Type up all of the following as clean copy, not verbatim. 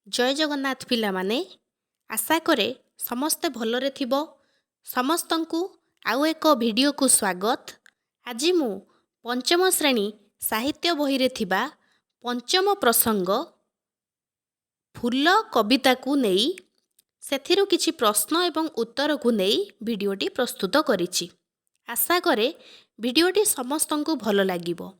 जय जगन्नाथ पिलामाने आशा करे समस्ते भलरे थिबो। समस्तंकु आउ एक वीडियो को स्वागत। आज मु पंचम श्रेणी साहित्य बही रे थिबा पंचम प्रसंग फूल कविता को नेई सेथिरु किछि प्रश्न एवं उत्तर को नेई वीडियोटी प्रस्तुत करिछि। आशा करे वीडियोटी समस्तंकु भल लागिबो।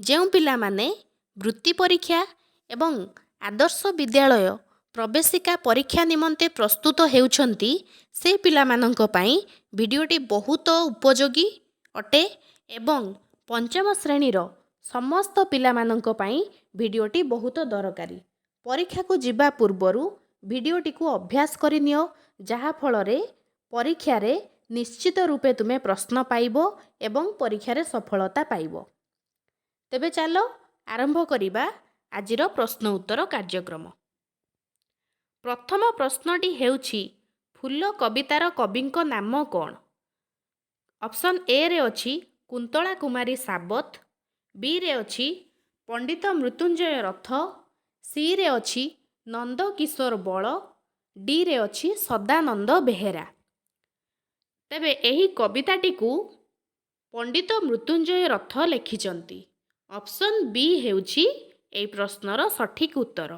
जेउ पिलामाने वृत्ति परीक्षा एवं आदर्श विद्यालय प्रवेशिका परीक्षा निमंते प्रस्तुत हेउछंती से पिलामानंक पई वीडियोटी बहुत उपयोगी अटे एवं पंचम श्रेणीर समस्त पिलामानंक पई वीडियोटी बहुत दरकारी। परीक्षा को जिबा पूर्वरु वीडियोटी को अभ्यास करिनियो, जहा फलरे परीक्षा रे निश्चित रूपे तुमे प्रश्न पाइबो एवं परीक्षा रे सफलता पाइबो। तेबे चलो आरंभ करिबा आजिर प्रश्न उत्तर कार्यक्रम। प्रथम प्रश्नटी हेउछि फूल कवितार कविंक नाम कौन? ऑप्शन ए रे अछि कुंतला कुमारी साबत, बी रे अछि पंडित मृत्युंजय रथ, सी रे अछि नंद किशोर बळ, डी रे अछि सदानंद बेहेरा। तेबे एही कविताटी को पंडित मृत्युंजय रथ लिखिचंती। ऑप्शन बी हेउछि एई प्रश्नर सठिक उत्तर।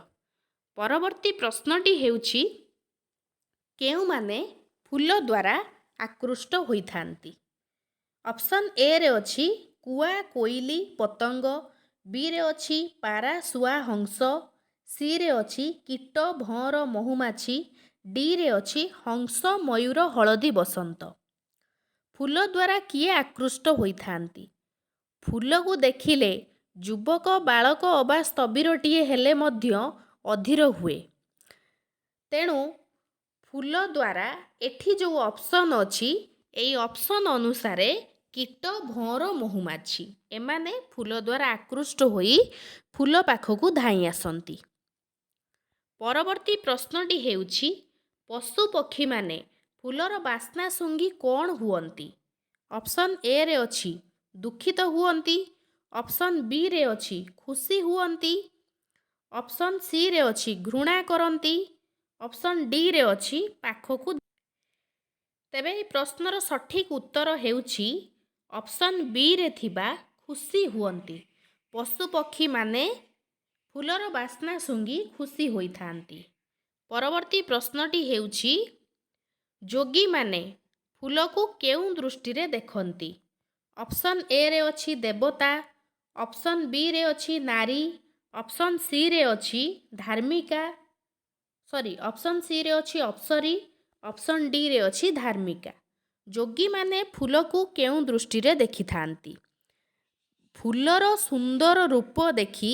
परवर्ती प्रश्नटी हेउछि केउ माने फूल द्वारा आकृष्ट होइथांती? ऑप्शन ए रे अछि कुआ कोइली पतंग, बी रे अछि पारा सुआ हंस, सी रे अछि कीट भंवर महुमाछी, डी रे अछि हंस मयूर हलदी बसंत। फूल द्वारा किए आकृष्ट होइथांती? फूल को देखिले युवक बालक अबा स्थबिरटीए हेले मध्य अधीर हुए। तेणु फूल द्वारा एठी जो ऑप्शन अछि एई ऑप्शन अनुसारे कीट भंवर महुमाछी एमाने फूल द्वारा आकृष्ट होई फूल पाखकु धाई आसंती। परवर्ती प्रश्नटी हेउछि पशु पक्षी माने फूलर बास्ना सुंगी कौन हुअंती? ऑप्शन ए रे अछि दुखित हुअंती, ऑप्शन बी रे अछि खुशी हुअंती, ऑप्शन सी रे अछि घृणा करंती, ऑप्शन डी रे अछि पाखकु। तेबे ए प्रश्नर सठिक उत्तर हेउछि ऑप्शन बी रे थिबा खुशी हुअंती। पशु पक्षी माने फूलर बास्ना सुंगी खुशी होइथांती। परवर्ती प्रश्नटी हेउछि जोगी माने फूल को केउ दृष्टि रे देखंती? ऑप्शन ए रे अछि देवता, ऑप्शन बी रे अछि नारी, ऑप्शन सी रे अछि धार्मिका ऑप्शन सी रे अछि अप्सरी, ऑप्शन डी रे अछि धार्मिका। जोगी माने फूल को केउ दृष्टि रे देखि थांती? फूलर सुंदर रूप देखि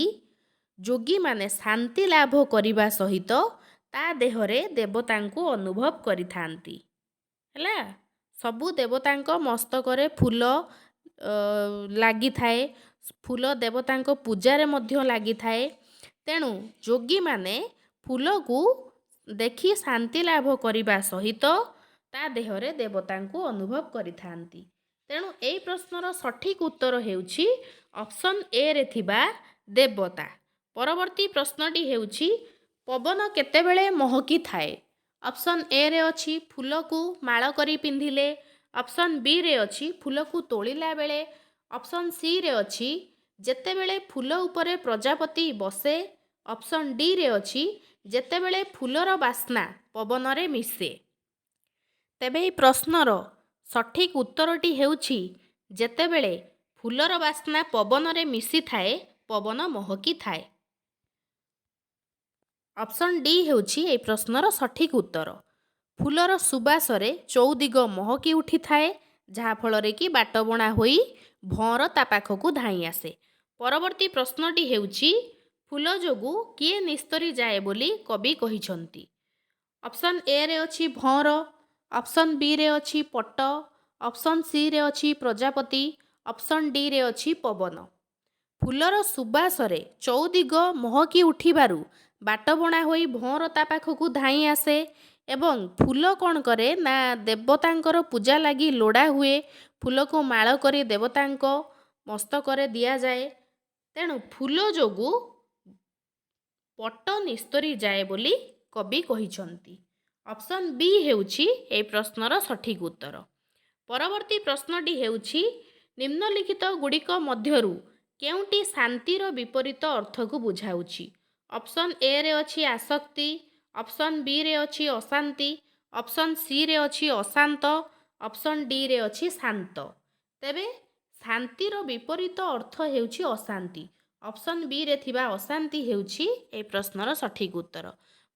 जोगी माने शांति लाभ करिबा सहित ता देहरे देवतांको अनुभव करिथांती। हैला सबु देवतांको मस्तकरे फूल लागि थाए, फूल देवतांको पूजारे मध्य लागि थाए। तेणु जोगी माने फूल को देखि शांति लाभ करिबा सहित ता देहरे देवतांको अनुभव करिथांती। तेणु एई प्रश्नर सठिक उत्तर हेउछि ऑप्शन ए रे थिबा देवता। परवर्ती प्रश्नटी हेउछि पवन केतेबेले महकी थाए? ऑप्शन ए रे अछि फूल को माळ करी पिंधिले, ऑप्शन बी रे अछि फूल को तोलिला बेले, ऑप्शन सी रे अछि जेतेबेले फूल उपरे प्रजापति बसे, ऑप्शन डी रे अछि जेतेबेले फूलर बास्ना पवन रे मिसे। तेबे ए प्रश्नर सठिक उत्तरटी हेउछि जेतेबेले फूलर बास्ना पवन रे मिसी थाए पवन महकी थाए। ऑप्शन डी हेउछि ए प्रश्नर सठिक उत्तर। फूलर सुबासरे चौदिग महकी उठी थाए जहा फलरे कि बाट बणा होई भंवर ता पाखकु धाई आसे। परवर्ती प्रश्नटी हेउछि फूल जोगु किए निस्तरी जाए बोली कवि कहिछंती? ऑप्शन ए रे अछि भंवर, ऑप्शन बी रे अछि पट्ट, ऑप्शन सी रे अछि प्रजापति, ऑप्शन डी रे अछि पवन। फूलर सुबासरे चौदिग महकी उठिबारु बाट बणा होई भंवर ता पाखकु धाई आसे एवं फूल कौन करे ना देवतांकर पूजा लगी लोड़ा हुए। फूल को माळ करी देवतांको मस्तकरे दिया जाए। तेणु फूल जोगु ପଟ ନିସ୍ତରି ଯାଏ ବୋଲି କବି କହିଛନ୍ତି। ଅପସନ୍ ବି ହେଉଛି ଏହି ପ୍ରଶ୍ନର ସଠିକ୍ ଉତ୍ତର। ପରବର୍ତ୍ତୀ ପ୍ରଶ୍ନଟି ହେଉଛି ନିମ୍ନଲିଖିତ ଗୁଡ଼ିକ ମଧ୍ୟରୁ କେଉଁଟି ଶାନ୍ତିର ବିପରୀତ ଅର୍ଥକୁ ବୁଝାଉଛି? ଅପସନ୍ ଏରେ ଅଛି ଆସକ୍ତି, ଅପସନ୍ ବିରେ ଅଛି ଅଶାନ୍ତି, ଅପସନ୍ ସିରେ ଅଛି ଅଶାନ୍ତ, ଅପସନ୍ ଡିରେ ଅଛି ଶାନ୍ତ। ତେବେ ଶାନ୍ତିର ବିପରୀତ ଅର୍ଥ ହେଉଛି ଅଶାନ୍ତି। ଅପସନ୍ ବିରେ ଥିବା ଅଶାନ୍ତି ହେଉଛି ଏହି ପ୍ରଶ୍ନର ସଠିକ୍ ଉତ୍ତର।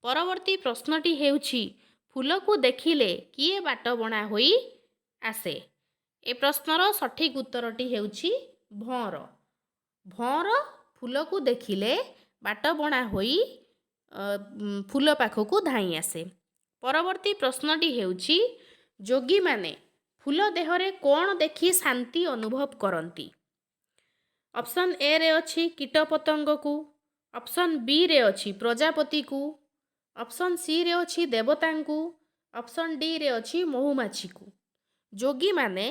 ପରବର୍ତ୍ତୀ ପ୍ରଶ୍ନଟି ହେଉଛି ଫୁଲକୁ ଦେଖିଲେ କିଏ ବାଟ ବଣା ହୋଇ ଆସେ? ଏ ପ୍ରଶ୍ନର ସଠିକ୍ ଉତ୍ତରଟି ହେଉଛି ଭଅଁର। ଭଅଁର ଫୁଲକୁ ଦେଖିଲେ ବାଟ ବଣା ହୋଇ ଫୁଲ ପାଖକୁ ଧାଇଁ ଆସେ। ପରବର୍ତ୍ତୀ ପ୍ରଶ୍ନଟି ହେଉଛି ଯୋଗୀମାନେ ଫୁଲ ଦେହରେ କ'ଣ ଦେଖି ଶାନ୍ତି ଅନୁଭବ କରନ୍ତି? ଅପସନ୍ ଏରେ ଅଛି କୀଟପତଙ୍ଗକୁ, ଅପସନ୍ ବିରେ ଅଛି ପ୍ରଜାପତିକୁ, ଅପସନ୍ ସିରେ ଅଛି ଦେବତାଙ୍କୁ, ଅପସନ୍ ଡିରେ ଅଛି ମହୁମାଛିକୁ। ଯୋଗୀମାନେ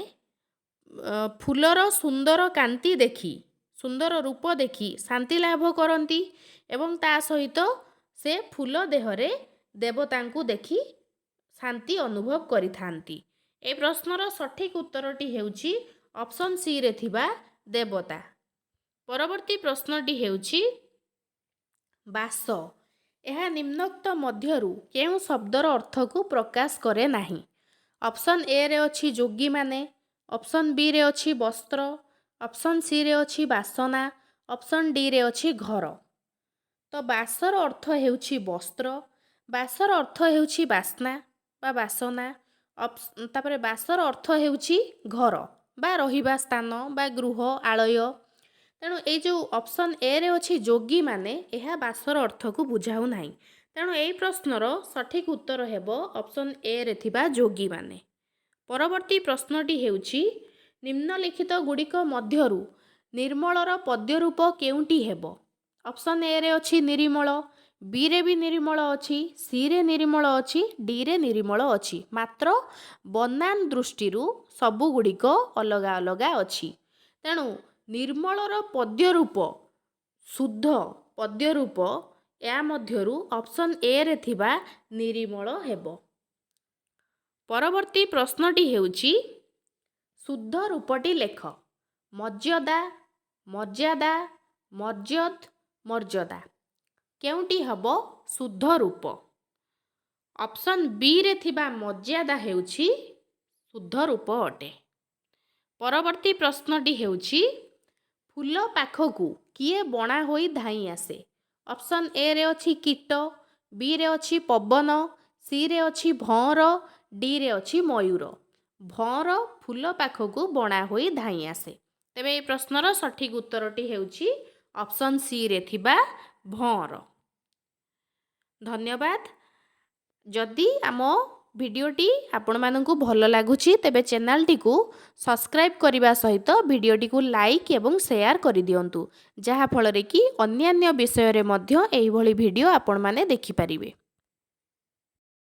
ଫୁଲର ସୁନ୍ଦର କାନ୍ତି ଦେଖି, ସୁନ୍ଦର ରୂପ ଦେଖି ଶାନ୍ତି ଲାଭ କରନ୍ତି ଏବଂ ତା ସହିତ ସେ ଫୁଲ ଦେହରେ ଦେବତାଙ୍କୁ ଦେଖି ଶାନ୍ତି ଅନୁଭବ କରିଥାନ୍ତି। ଏ ପ୍ରଶ୍ନର ସଠିକ୍ ଉତ୍ତରଟି ହେଉଛି ଅପସନ୍ ସିରେ ଥିବା ଦେବତା। ପରବର୍ତ୍ତୀ ପ୍ରଶ୍ନଟି ହେଉଛି ବାସ। ଏହା ନିମ୍ନୋକ୍ତ ମଧ୍ୟରୁ କେଉଁ ଶବ୍ଦର ଅର୍ଥକୁ ପ୍ରକାଶ କରେ ନାହିଁ? ଅପସନ୍ ଏରେ ଅଛି ଯୋଗୀମାନେ, ଅପସନ୍ ବିରେ ଅଛି ବସ୍ତ୍ର, ଅପସନ୍ ସିରେ ଅଛି ବାସନା, ଅପସନ୍ ଡିରେ ଅଛି ଘର। ତ ବାସର ଅର୍ଥ ହେଉଛି ବସ୍ତ୍ର, ବାସର ଅର୍ଥ ହେଉଛି ବାସ୍ନା ବା ବାସନା, ତାପରେ ବାସର ଅର୍ଥ ହେଉଛି ଘର ବା ରହିବା ସ୍ଥାନ ବା ଗୃହ ଆଳୟ। ତେଣୁ ଏଇ ଯେଉଁ ଅପସନ୍ ଏରେ ଅଛି ଯୋଗୀମାନେ, ଏହା ବାସର ଅର୍ଥକୁ ବୁଝାଉ ନାହିଁ। ତେଣୁ ଏହି ପ୍ରଶ୍ନର ସଠିକ୍ ଉତ୍ତର ହେବ ଅପସନ୍ ଏରେ ଥିବା ଯୋଗୀମାନେ। ପରବର୍ତ୍ତୀ ପ୍ରଶ୍ନଟି ହେଉଛି ନିମ୍ନଲିଖିତ ଗୁଡ଼ିକ ମଧ୍ୟରୁ ନିର୍ମଳର ପଦ୍ୟରୂପ କେଉଁଟି ହେବ? ଅପସନ୍ ଏରେ ଅଛି ନିରିମଳ, ବିରେ ବି ନିରିମଳ ଅଛି, ସିରେ ନିରିମଳ ଅଛି, ଡିରେ ନିରିମଳ ଅଛି। ମାତ୍ର ବନାନ ଦୃଷ୍ଟିରୁ ସବୁଗୁଡ଼ିକ ଅଲଗା ଅଲଗା ଅଛି। ତେଣୁ ନିର୍ମଳର ପଦ୍ୟରୂପ, ଶୁଦ୍ଧ ପଦ୍ୟରୂପ ଏହା ମଧ୍ୟରୁ ଅପସନ୍ ଏରେ ଥିବା ନିରିମଳ ହେବ। ପରବର୍ତ୍ତୀ ପ୍ରଶ୍ନଟି ହେଉଛି ଶୁଦ୍ଧ ରୂପଟି ଲେଖ। ମର୍ଯ୍ୟାଦା, ମର୍ଯ୍ୟାଦା, ମର୍ଯ୍ୟଦ୍, ମର୍ଯ୍ୟାଦା। କେଉଁଟି ହେବ ଶୁଦ୍ଧ ରୂପ? ଅପସନ୍ ବିରେ ଥିବା ମର୍ଯ୍ୟାଦା ହେଉଛି ଶୁଦ୍ଧ ରୂପ ଅଟେ। ପରବର୍ତ୍ତୀ ପ୍ରଶ୍ନଟି ହେଉଛି ଫୁଲ ପାଖକୁ କିଏ ବଣା ହୋଇ ଧାଇଁ ଆସେ? ଅପସନ୍ ଏରେ ଅଛି କୀଟ, ବିରେ ଅଛି ପବନ, ସିରେ ଅଛି ଭଅଁର, ଡିରେ ଅଛି ମୟୂର। ଭଅଁର ଫୁଲ ପାଖକୁ ବଣା ହୋଇ ଧାଇଁ ଆସେ। ତେବେ ଏହି ପ୍ରଶ୍ନର ସଠିକ୍ ଉତ୍ତରଟି ହେଉଛି ଅପସନ୍ ସିରେ ଥିବା ଭଅଁର। ଧନ୍ୟବାଦ। ଯଦି ଆମ ଭିଡ଼ିଓଟି ଆପଣମାନଙ୍କୁ ଭଲ ଲାଗୁଛି ତେବେ ଚ୍ୟାନେଲଟିକୁ ସବସ୍କ୍ରାଇବ୍ କରିବା ସହିତ ଭିଡ଼ିଓଟିକୁ ଲାଇକ୍ ଏବଂ ସେୟାର କରିଦିଅନ୍ତୁ, ଯାହାଫଳରେ କି ଅନ୍ୟାନ୍ୟ ବିଷୟରେ ମଧ୍ୟ ଏହିଭଳି ଭିଡ଼ିଓ ଆପଣମାନେ ଦେଖିପାରିବେ।